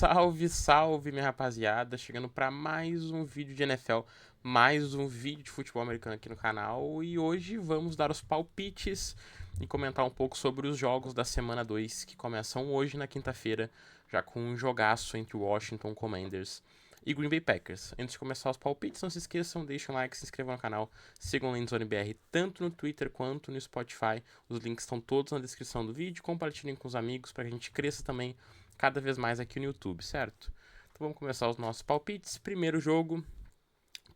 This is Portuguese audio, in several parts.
Salve, salve, minha rapaziada, chegando para mais um vídeo de NFL, mais um vídeo de futebol americano aqui no canal, e hoje vamos dar os palpites e comentar um pouco sobre os jogos da semana 2 que começam hoje na quinta-feira, já com um jogaço entre Washington Commanders e Green Bay Packers. Antes de começar os palpites, não se esqueçam, deixem um like, se inscrevam no canal, sigam o Endzone BR tanto no Twitter quanto no Spotify. Os links estão todos na descrição do vídeo, compartilhem com os amigos para que a gente cresça também cada vez mais aqui no YouTube, certo? Então vamos começar os nossos palpites. Primeiro jogo,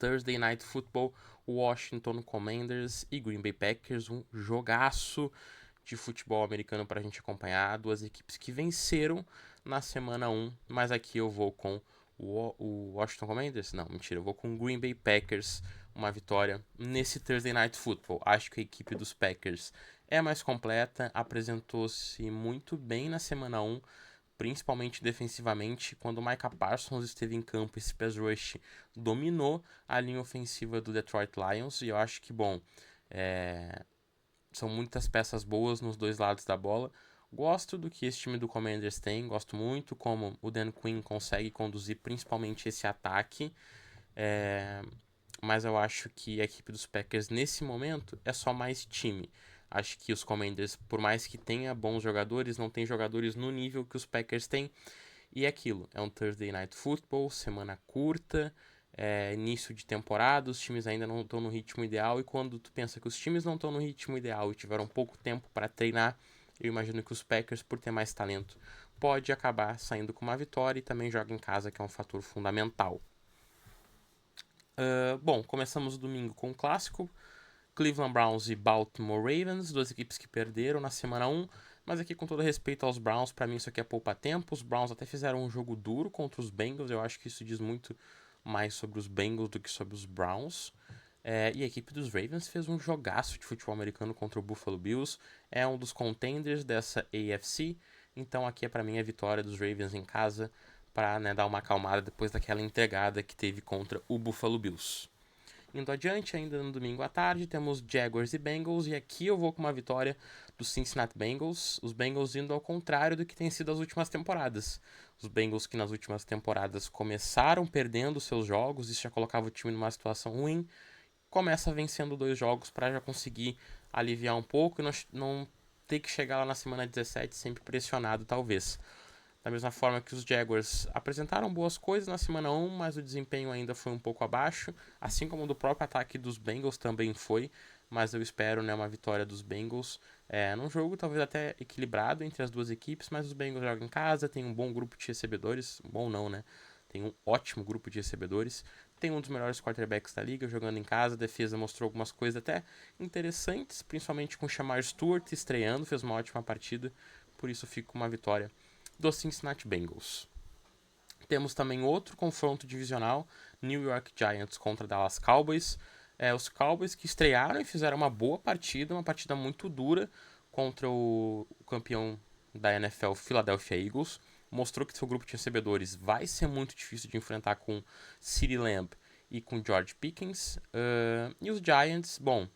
Thursday Night Football, Washington Commanders e Green Bay Packers, um jogaço de futebol americano para a gente acompanhar. Duas equipes que venceram na semana 1, mas aqui eu vou com o Washington Commanders? Não, mentira, eu vou com o Green Bay Packers, uma vitória nesse Thursday Night Football. Acho que a equipe dos Packers é mais completa, apresentou-se muito bem na semana 1, principalmente defensivamente. Quando o Micah Parsons esteve em campo, esse pass rush dominou a linha ofensiva do Detroit Lions, e eu acho que, bom, são muitas peças boas nos dois lados da bola. Gosto do que esse time do Commanders tem, gosto muito como o Dan Quinn consegue conduzir principalmente esse ataque, mas eu acho que a equipe dos Packers nesse momento é só mais time. Acho que os Commanders, por mais que tenha bons jogadores, não tem jogadores no nível que os Packers têm. E é aquilo, é um Thursday Night Football, semana curta, início de temporada, os times ainda não estão no ritmo ideal. E quando tu pensa que os times não estão no ritmo ideal e tiveram pouco tempo para treinar, eu imagino que os Packers, por ter mais talento, pode acabar saindo com uma vitória, e também joga em casa, que é um fator fundamental. Bom, começamos o domingo com o clássico, Cleveland Browns e Baltimore Ravens, duas equipes que perderam na semana 1, mas aqui, com todo respeito aos Browns, para mim isso aqui é poupa-tempo. Os Browns até fizeram um jogo duro contra os Bengals, eu acho que isso diz muito mais sobre os Bengals do que sobre os Browns. E a equipe dos Ravens fez um jogaço de futebol americano contra o Buffalo Bills, é um dos contenders dessa AFC, então aqui é para mim a vitória dos Ravens em casa, para dar uma acalmada depois daquela entregada que teve contra o Buffalo Bills. Indo adiante, ainda no domingo à tarde, temos Jaguars e Bengals, e aqui eu vou com uma vitória dos Cincinnati Bengals, os Bengals indo ao contrário do que tem sido as últimas temporadas. Os Bengals, que nas últimas temporadas começaram perdendo seus jogos, isso já colocava o time numa situação ruim, começa vencendo 2 jogos para já conseguir aliviar um pouco e não ter que chegar lá na semana 17 sempre pressionado, talvez. Da mesma forma que os Jaguars apresentaram boas coisas na semana 1, mas o desempenho ainda foi um pouco abaixo, assim como o do próprio ataque dos Bengals também foi, mas eu espero uma vitória dos Bengals, num jogo talvez até equilibrado entre as duas equipes, mas os Bengals jogam em casa, tem um bom grupo de recebedores, bom não, né? Tem um ótimo grupo de recebedores, tem um dos melhores quarterbacks da liga jogando em casa, a defesa mostrou algumas coisas até interessantes, principalmente com o Shamar Stewart estreando, fez uma ótima partida, por isso fico com uma vitória dos Cincinnati Bengals. Temos também outro confronto divisional, New York Giants contra Dallas Cowboys. Os Cowboys que estrearam e fizeram uma boa partida, uma partida muito dura contra o campeão da NFL, Philadelphia Eagles. Mostrou que seu grupo de recebedores vai ser muito difícil de enfrentar com CeeDee Lamb e com George Pickens. E os Giants, bom,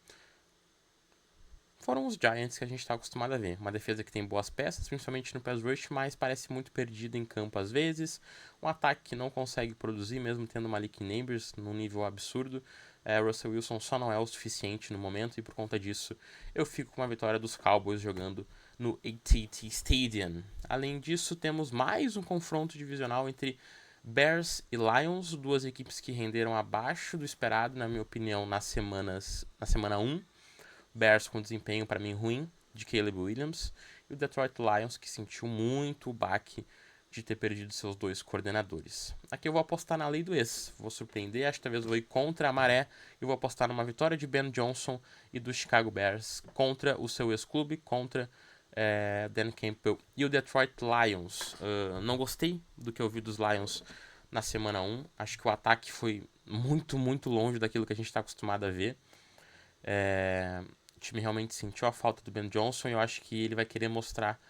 foram os Giants que a gente está acostumado a ver. Uma defesa que tem boas peças, principalmente no pass rush, mas parece muito perdido em campo às vezes. Um ataque que não consegue produzir, mesmo tendo Malik Nabers num nível absurdo. Russell Wilson só não é o suficiente no momento, e por conta disso eu fico com a vitória dos Cowboys jogando no AT&T Stadium. Além disso, temos mais um confronto divisional entre Bears e Lions, duas equipes que renderam abaixo do esperado, na minha opinião, na semana 1. Bears com desempenho para mim ruim, de Caleb Williams, e o Detroit Lions, que sentiu muito o baque de ter perdido seus 2 coordenadores. Aqui eu vou apostar na lei do ex, vou surpreender, acho que talvez vou ir contra a maré e vou apostar numa vitória de Ben Johnson e do Chicago Bears contra o seu ex-clube, contra Dan Campbell e o Detroit Lions. Não gostei do que eu vi dos Lions na semana 1, acho que o ataque foi muito, muito longe daquilo que a gente está acostumado a ver. O time realmente sentiu a falta do Ben Johnson, e eu acho que ele vai querer mostrar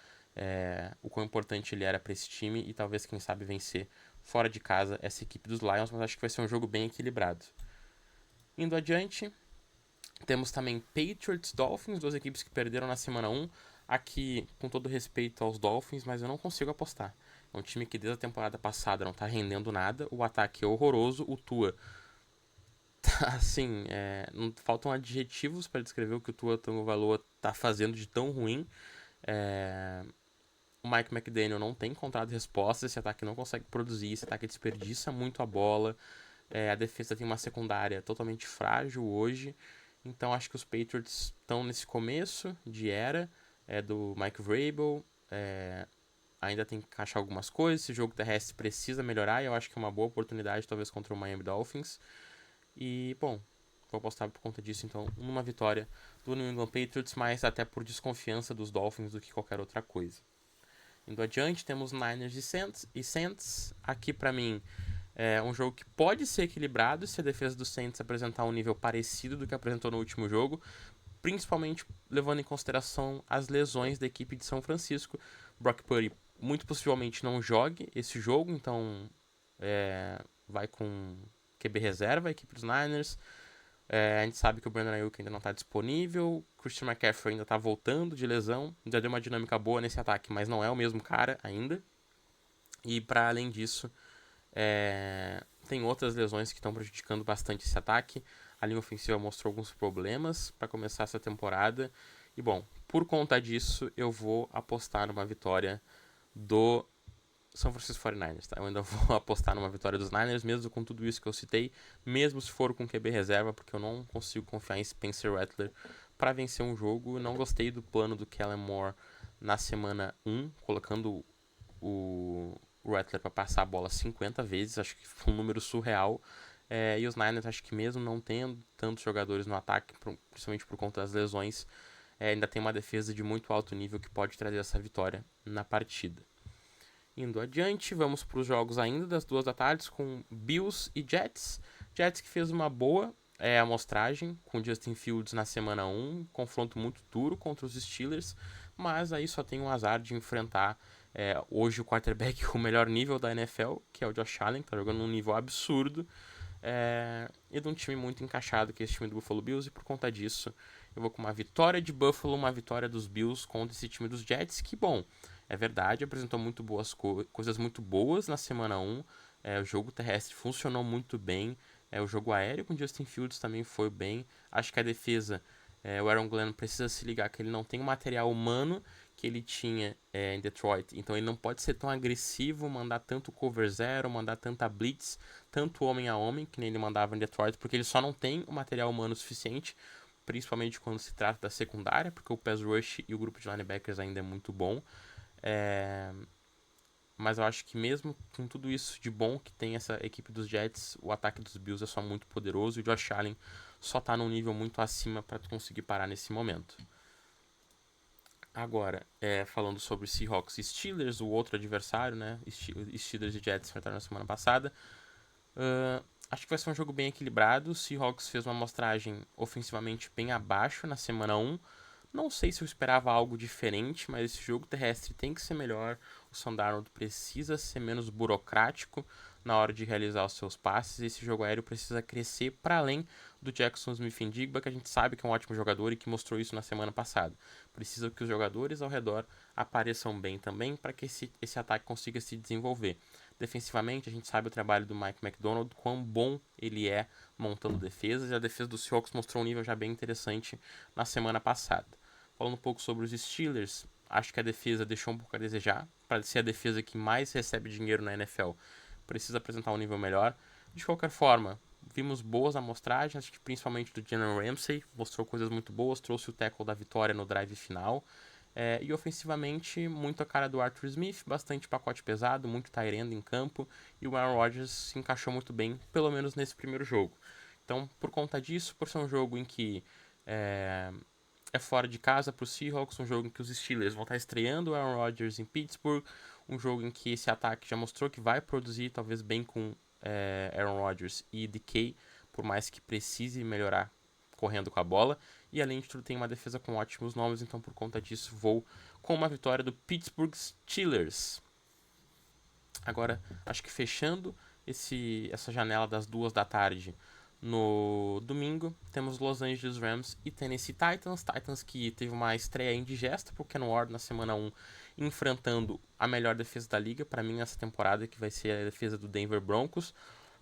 o quão importante ele era para esse time, e talvez, quem sabe, vencer fora de casa essa equipe dos Lions, mas acho que vai ser um jogo bem equilibrado. Indo adiante, temos também Patriots Dolphins, duas equipes que perderam na semana 1. Aqui, com todo respeito aos Dolphins, mas eu não consigo apostar. É um time que desde a temporada passada não tá rendendo nada. O ataque é horroroso. O Tua, assim, não faltam adjetivos para descrever o que o Tua Tagovailoa tá fazendo de tão ruim. O Mike McDaniel não tem encontrado respostas. Esse ataque não consegue produzir. Esse ataque desperdiça muito a bola. A defesa tem uma secundária totalmente frágil hoje. Então acho que os Patriots estão nesse começo de era do Mike Vrabel. Ainda tem que encaixar algumas coisas. Esse jogo terrestre precisa melhorar. E eu acho que é uma boa oportunidade, talvez, contra o Miami Dolphins. E, bom, vou apostar por conta disso, então, numa vitória do New England Patriots, mas até por desconfiança dos Dolphins do que qualquer outra coisa. Indo adiante, temos Niners e Saints. Aqui, pra mim, é um jogo que pode ser equilibrado se a defesa do Saints apresentar um nível parecido do que apresentou no último jogo, principalmente levando em consideração as lesões da equipe de São Francisco. Brock Purdy muito possivelmente não jogue esse jogo, então vai com QB reserva, a equipe dos Niners. A gente sabe que o Brandon Ayuk ainda não está disponível, Christian McCaffrey ainda está voltando de lesão, já deu uma dinâmica boa nesse ataque, mas não é o mesmo cara ainda. E para além disso, tem outras lesões que estão prejudicando bastante esse ataque. A linha ofensiva mostrou alguns problemas para começar essa temporada. E bom, por conta disso, eu vou apostar numa vitória do São Francisco 49ers, tá? Eu ainda vou apostar numa vitória dos Niners, mesmo com tudo isso que eu citei, mesmo se for com QB reserva, porque eu não consigo confiar em Spencer Rattler para vencer um jogo. Eu não gostei do plano do Kellen Moore na semana 1, colocando o Rattler para passar a bola 50 vezes, acho que foi um número surreal. E os Niners, acho que mesmo não tendo tantos jogadores no ataque, principalmente por conta das lesões, ainda tem uma defesa de muito alto nível que pode trazer essa vitória na partida. Indo adiante, vamos para os jogos ainda das 2 da tarde com Bills e Jets. Jets que fez uma boa amostragem com Justin Fields na semana 1, confronto muito duro contra os Steelers, mas aí só tem um azar de enfrentar hoje o quarterback com o melhor nível da NFL, que é o Josh Allen, que está jogando num nível absurdo, e de um time muito encaixado, que é esse time do Buffalo Bills, e por conta disso eu vou com uma vitória de Buffalo, uma vitória dos Bills contra esse time dos Jets, que bom, é verdade, apresentou muito boas coisas muito boas na semana 1, o jogo terrestre funcionou muito bem, o jogo aéreo com Justin Fields também foi bem, acho que a defesa, o Aaron Glenn precisa se ligar que ele não tem o material humano que ele tinha em Detroit, então ele não pode ser tão agressivo, mandar tanto cover zero, mandar tanta blitz, tanto homem a homem, que nem ele mandava em Detroit, porque ele só não tem o material humano suficiente, principalmente quando se trata da secundária, porque o pass rush e o grupo de linebackers ainda é muito bom. Mas eu acho que mesmo com tudo isso de bom que tem essa equipe dos Jets, o ataque dos Bills é só muito poderoso e o Josh Allen só tá num nível muito acima para conseguir parar nesse momento. Agora, falando sobre Seahawks e Steelers, o outro adversário, né? Steelers e Jets enfrentaram na semana passada. Acho que vai ser um jogo bem equilibrado. O Seahawks fez uma amostragem ofensivamente bem abaixo na semana 1. Não sei se eu esperava algo diferente, mas esse jogo terrestre tem que ser melhor. O Sam Darnold precisa ser menos burocrático na hora de realizar os seus passes. Esse jogo aéreo precisa crescer para além do Jackson Smith-Njigba, que a gente sabe que é um ótimo jogador e que mostrou isso na semana passada. Precisa que os jogadores ao redor apareçam bem também para que esse ataque consiga se desenvolver. Defensivamente, a gente sabe o trabalho do Mike McDonald, quão bom ele é montando defesas, e a defesa do Seahawks mostrou um nível já bem interessante na semana passada. Falando um pouco sobre os Steelers, acho que a defesa deixou um pouco a desejar. Para ser a defesa que mais recebe dinheiro na NFL, precisa apresentar um nível melhor. De qualquer forma, vimos boas amostragens, acho que principalmente do Jalen Ramsey, mostrou coisas muito boas, trouxe o tackle da vitória no drive final. E ofensivamente, muito a cara do Arthur Smith, bastante pacote pesado, muito tight end em campo, e o Aaron Rodgers se encaixou muito bem, pelo menos nesse primeiro jogo. Então, por conta disso, por ser um jogo em que é fora de casa para os Seahawks, um jogo em que os Steelers vão estar estreando o Aaron Rodgers em Pittsburgh, um jogo em que esse ataque já mostrou que vai produzir, talvez bem com Aaron Rodgers e DK, por mais que precise melhorar correndo com a bola, e além de tudo tem uma defesa com ótimos nomes, então por conta disso vou com uma vitória do Pittsburgh Steelers. Agora, acho que fechando essa janela das 2 da tarde, No domingo, temos Los Angeles Rams e Tennessee Titans. Titans que teve uma estreia indigesta pro Ken Ward na semana 1, enfrentando a melhor defesa da liga, para mim, essa temporada, que vai ser a defesa do Denver Broncos.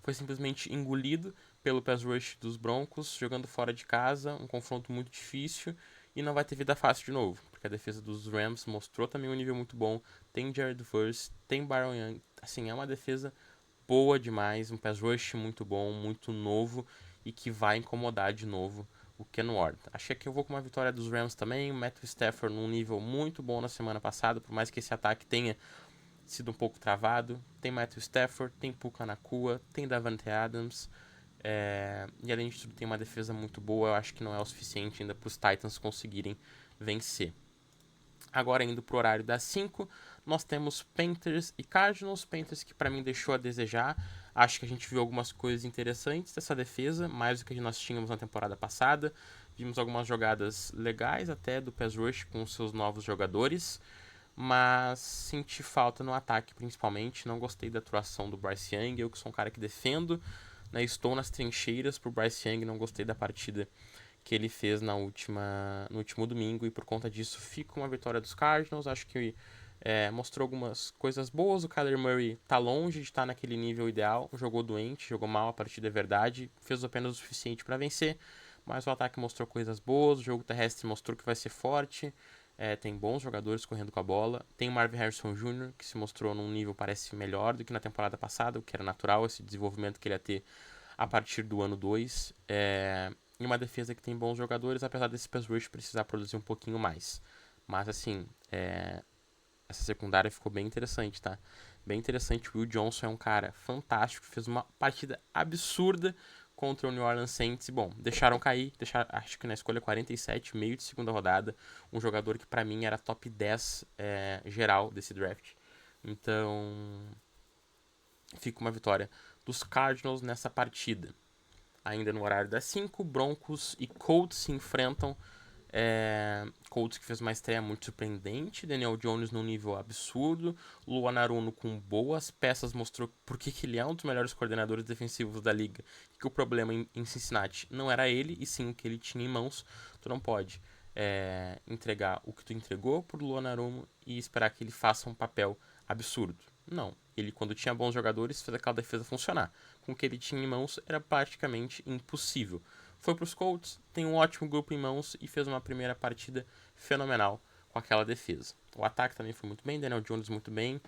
Foi simplesmente engolido pelo pass rush dos Broncos, jogando fora de casa, um confronto muito difícil, e não vai ter vida fácil de novo, porque a defesa dos Rams mostrou também um nível muito bom. Tem Jared Verse, tem Byron Young, assim, é uma defesa boa demais, um pass rush muito bom, muito novo e que vai incomodar de novo o Ken Ward. Achei que eu vou com uma vitória dos Rams também, o Matthew Stafford num nível muito bom na semana passada, por mais que esse ataque tenha sido um pouco travado. Tem Matthew Stafford, tem Puka Nacua, tem Davante Adams, e além de tudo tem uma defesa muito boa. Eu acho que não é o suficiente ainda para os Titans conseguirem vencer. Agora indo pro horário das 5, nós temos Panthers e Cardinals. Panthers que para mim deixou a desejar. Acho que a gente viu algumas coisas interessantes dessa defesa, mais do que nós tínhamos na temporada passada. Vimos algumas jogadas legais até do pass rush com seus novos jogadores, mas senti falta no ataque principalmente. Não gostei da atuação do Bryce Young. Eu que sou um cara que defendo, né, estou nas trincheiras pro Bryce Young, não gostei da partida que ele fez no último domingo, e por conta disso fica uma vitória dos Cardinals. Acho que mostrou algumas coisas boas. O Kyler Murray tá longe de estar naquele nível ideal, jogou doente, jogou mal a partida, é verdade, fez apenas o suficiente para vencer, mas o ataque mostrou coisas boas, o jogo terrestre mostrou que vai ser forte. Tem bons jogadores correndo com a bola. Tem o Marvin Harrison Jr., que se mostrou num nível parece melhor do que na temporada passada, o que era natural, esse desenvolvimento que ele ia ter a partir do ano 2. E uma defesa que tem bons jogadores, apesar desse pass rush precisar produzir um pouquinho mais. Mas assim, essa secundária ficou bem interessante, tá? Bem interessante. O Will Johnson é um cara fantástico, fez uma partida absurda contra o New Orleans Saints. E, bom, deixaram cair, acho que na escolha 47, meio de segunda rodada, um jogador que pra mim era top 10 geral desse draft. Então, fica uma vitória dos Cardinals nessa partida. Ainda no horário das 5, Broncos e Colts se enfrentam. Colts que fez uma estreia muito surpreendente, Daniel Jones num nível absurdo, Luan Aruno com boas peças, mostrou porque que ele é um dos melhores coordenadores defensivos da liga, e que o problema em Cincinnati não era ele, e sim o que ele tinha em mãos. Tu não pode entregar o que tu entregou pro Luan Aruno e esperar que ele faça um papel absurdo. Não, ele quando tinha bons jogadores fez aquela defesa funcionar. Com o que ele tinha em mãos era praticamente impossível. Foi para os Colts, tem um ótimo grupo em mãos e fez uma primeira partida fenomenal com aquela defesa. O ataque também foi muito bem, Daniel Jones muito bem,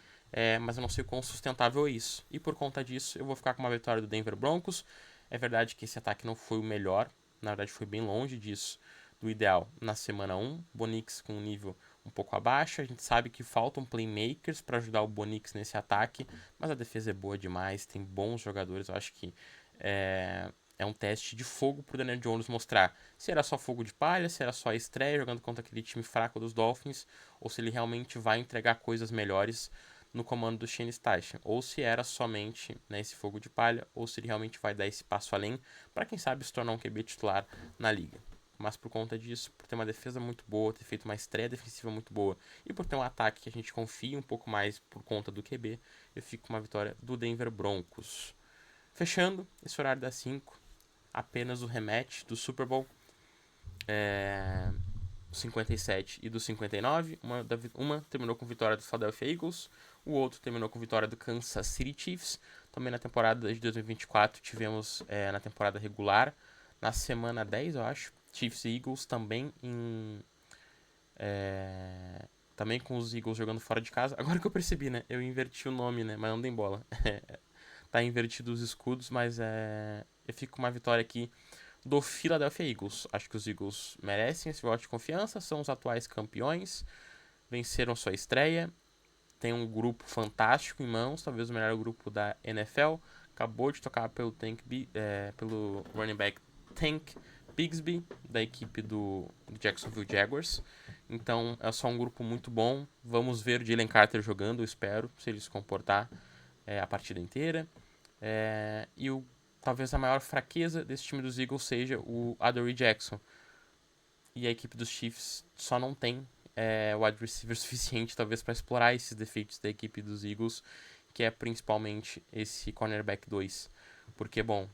mas eu não sei quão sustentável é isso. E por conta disso, eu vou ficar com uma vitória do Denver Broncos. É verdade que esse ataque não foi o melhor, na verdade foi bem longe disso, do ideal na semana 1. Bonix com um nível um pouco abaixo. A gente sabe que faltam playmakers para ajudar o Bonix nesse ataque, mas a defesa é boa demais, tem bons jogadores. Eu acho que é um teste de fogo pro Daniel Jones mostrar se era só fogo de palha, se era só a estreia jogando contra aquele time fraco dos Dolphins, ou se ele realmente vai entregar coisas melhores no comando do Shane Steichen, ou se era somente esse fogo de palha, ou se ele realmente vai dar esse passo além para quem sabe se tornar um QB titular na liga. Mas por conta disso, por ter uma defesa muito boa, ter feito uma estreia defensiva muito boa, e por ter um ataque que a gente confia um pouco mais por conta do QB, eu fico com uma vitória do Denver Broncos. Fechando esse horário das 5, apenas o rematch do Super Bowl 57 e do 59. Uma terminou com vitória do Philadelphia Eagles, o outro terminou com vitória do Kansas City Chiefs. Também na temporada de 2024 tivemos na temporada regular, na semana 10, eu acho, Chiefs e Eagles também também com os Eagles jogando fora de casa. Agora que eu percebi, né? Eu inverti o nome, né? Mas não dei bola. Tá invertido os escudos, mas eu fico com uma vitória aqui do Philadelphia Eagles. Acho que os Eagles merecem esse voto de confiança, são os atuais campeões, venceram sua estreia, tem um grupo fantástico em mãos, talvez o melhor grupo da NFL. Acabou de tocar pelo pelo running back Tank Bigsby, da equipe do Jacksonville Jaguars. Então é só um grupo muito bom. Vamos ver o Jalen Carter jogando, eu espero, se ele se comportar a partida inteira. Talvez a maior fraqueza desse time dos Eagles seja o Adoree Jackson. E a equipe dos Chiefs só não tem wide receiver suficiente, talvez, para explorar esses defeitos da equipe dos Eagles, que é principalmente esse cornerback 2. Porque, bom,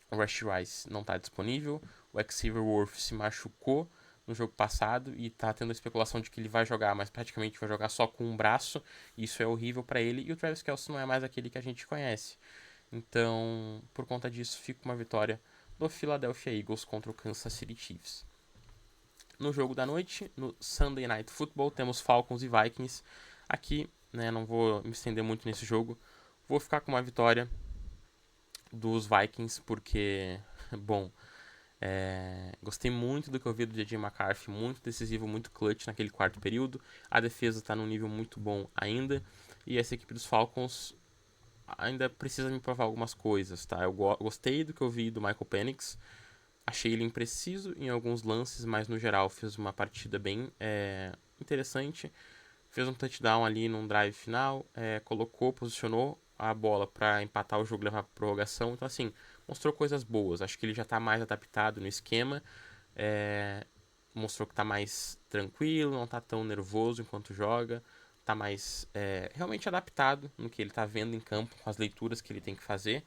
O Rashee Rice não está disponível. O Xavier Worth se machucou no jogo passado e tá tendo a especulação de que ele vai jogar, mas praticamente vai jogar só com um braço. Isso é horrível para ele. E o Travis Kelce não é mais aquele que a gente conhece. Então, por conta disso, fica uma vitória do Philadelphia Eagles contra o Kansas City Chiefs. No jogo da noite, no Sunday Night Football, temos Falcons e Vikings. Aqui, né, não vou me estender muito nesse jogo. Vou ficar com uma vitória dos Vikings, porque, bom, gostei muito do que eu vi do J.J. McCarthy, muito decisivo, muito clutch naquele quarto período. A defesa está num nível muito bom ainda. E essa equipe dos Falcons ainda precisa me provar algumas coisas, tá? Eu gostei do que eu vi do Michael Penix. Achei ele impreciso em alguns lances, mas no geral fez uma partida bem interessante. Fez um touchdown ali num drive final, posicionou a bola para empatar o jogo e levar para prorrogação. Então, assim, mostrou coisas boas. Acho que ele já está mais adaptado no esquema. Mostrou que está mais tranquilo, não está tão nervoso enquanto joga. Está mais realmente adaptado no que ele está vendo em campo, com as leituras que ele tem que fazer.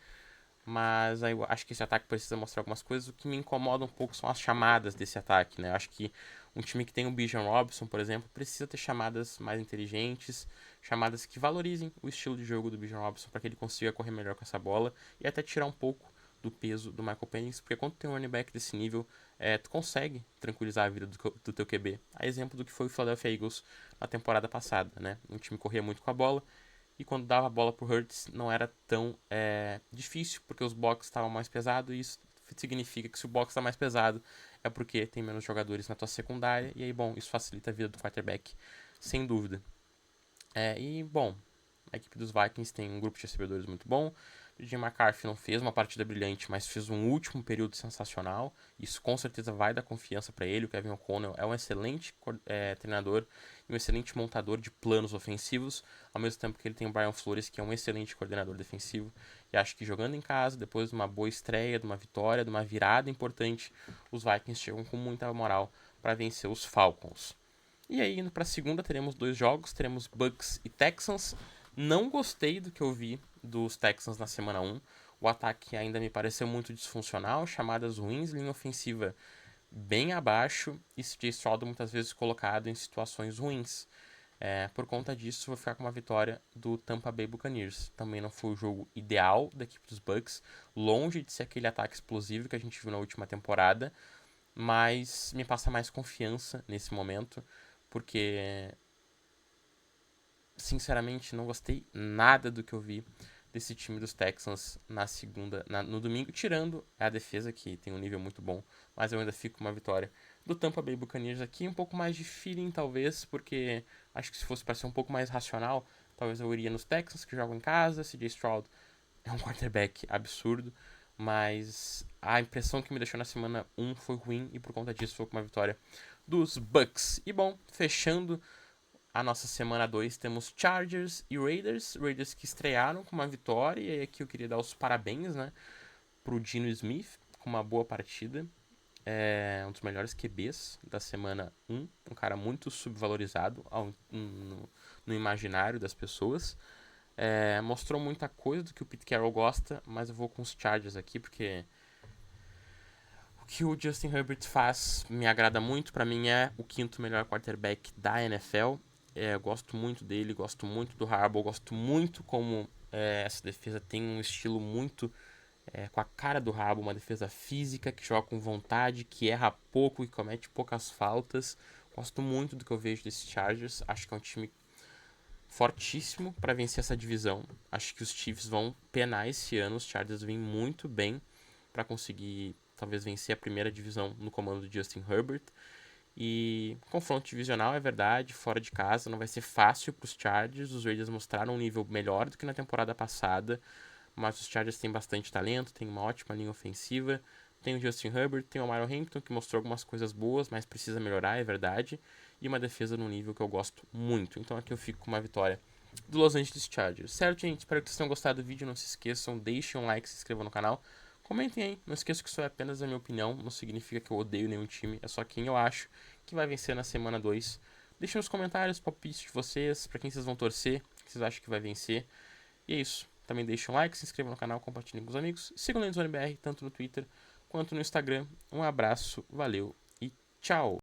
Mas aí eu acho que esse ataque precisa mostrar algumas coisas. O que me incomoda um pouco são as chamadas desse ataque, né? Eu acho que um time que tem o Bijan Robinson, por exemplo, precisa ter chamadas mais inteligentes, chamadas que valorizem o estilo de jogo do Bijan Robinson para que ele consiga correr melhor com essa bola e até tirar um pouco do peso do Michael Penix, porque quando tem um running back desse nível, tu consegue tranquilizar a vida do teu QB. A exemplo do que foi o Philadelphia Eagles na temporada passada, né? Um time corria muito com a bola, e quando dava a bola pro Hurts não era tão difícil, porque os boxes estavam mais pesados, e isso significa que se o box está mais pesado é porque tem menos jogadores na tua secundária, e aí, bom, isso facilita a vida do quarterback, sem dúvida. E, bom, a equipe dos Vikings tem um grupo de recebedores muito bom. O Jim McCarthy não fez uma partida brilhante, mas fez um último período sensacional. Isso com certeza vai dar confiança para ele. O Kevin O'Connell é um excelente treinador e um excelente montador de planos ofensivos, ao mesmo tempo que ele tem o Brian Flores, que é um excelente coordenador defensivo. E acho que jogando em casa, depois de uma boa estreia, de uma vitória, de uma virada importante, os Vikings chegam com muita moral para vencer os Falcons. E aí, indo para a segunda, teremos dois jogos. Teremos Bucks e Texans. Não gostei do que eu vi dos Texans na semana 1. O ataque ainda me pareceu muito disfuncional, chamadas ruins, linha ofensiva bem abaixo e CJ Stroud muitas vezes colocado em situações ruins. Por conta disso, vou ficar com uma vitória do Tampa Bay Buccaneers. Também não foi o jogo ideal da equipe dos Bucks, longe de ser aquele ataque explosivo que a gente viu na última temporada, mas me passa mais confiança nesse momento, porque sinceramente não gostei nada do que eu vi desse time dos Texans no domingo, tirando a defesa, que tem um nível muito bom, mas eu ainda fico com uma vitória do Tampa Bay Buccaneers aqui, um pouco mais de feeling talvez, porque acho que se fosse para ser um pouco mais racional, talvez eu iria nos Texans, que jogam em casa. CJ Stroud é um quarterback absurdo, mas a impressão que me deixou na semana 1 foi ruim, e por conta disso foi com uma vitória dos Bucks. E bom, fechando a nossa semana 2, temos Chargers e Raiders. Raiders que estrearam com uma vitória, e aqui eu queria dar os parabéns, né, pro Geno Smith, com uma boa partida. Um dos melhores QBs da semana 1, um cara muito subvalorizado no imaginário das pessoas. Mostrou muita coisa do que o Pete Carroll gosta, mas eu vou com os Chargers aqui, porque o que o Justin Herbert faz me agrada muito. Para mim é o quinto melhor quarterback da NFL. Eu gosto muito dele, gosto muito do Harbaugh, gosto muito como essa defesa tem um estilo muito com a cara do Harbaugh, uma defesa física, que joga com vontade, que erra pouco e comete poucas faltas. Gosto muito do que eu vejo desses Chargers. Acho que é um time fortíssimo para vencer essa divisão. Acho que os Chiefs vão penar esse ano. Os Chargers vêm muito bem para conseguir talvez vencer a primeira divisão no comando do Justin Herbert. E confronto divisional, é verdade, fora de casa, não vai ser fácil para os Chargers. Os Raiders mostraram um nível melhor do que na temporada passada, mas os Chargers têm bastante talento, tem uma ótima linha ofensiva, tem o Justin Herbert, tem o Mario Hampton, que mostrou algumas coisas boas, mas precisa melhorar, é verdade, e uma defesa num nível que eu gosto muito. Então aqui eu fico com uma vitória do Los Angeles Chargers. Certo, gente? Espero que vocês tenham gostado do vídeo. Não se esqueçam, deixem um like, se inscrevam no canal. Comentem aí, não esqueçam que isso é apenas a minha opinião, não significa que eu odeio nenhum time, é só quem eu acho que vai vencer na semana 2. Deixem nos comentários o palpite de vocês, para quem vocês vão torcer, que vocês acham que vai vencer. E é isso. Também deixe um like, se inscreva no canal, compartilhe com os amigos. Sigam o LendosOneBR, tanto no Twitter quanto no Instagram. Um abraço, valeu e tchau!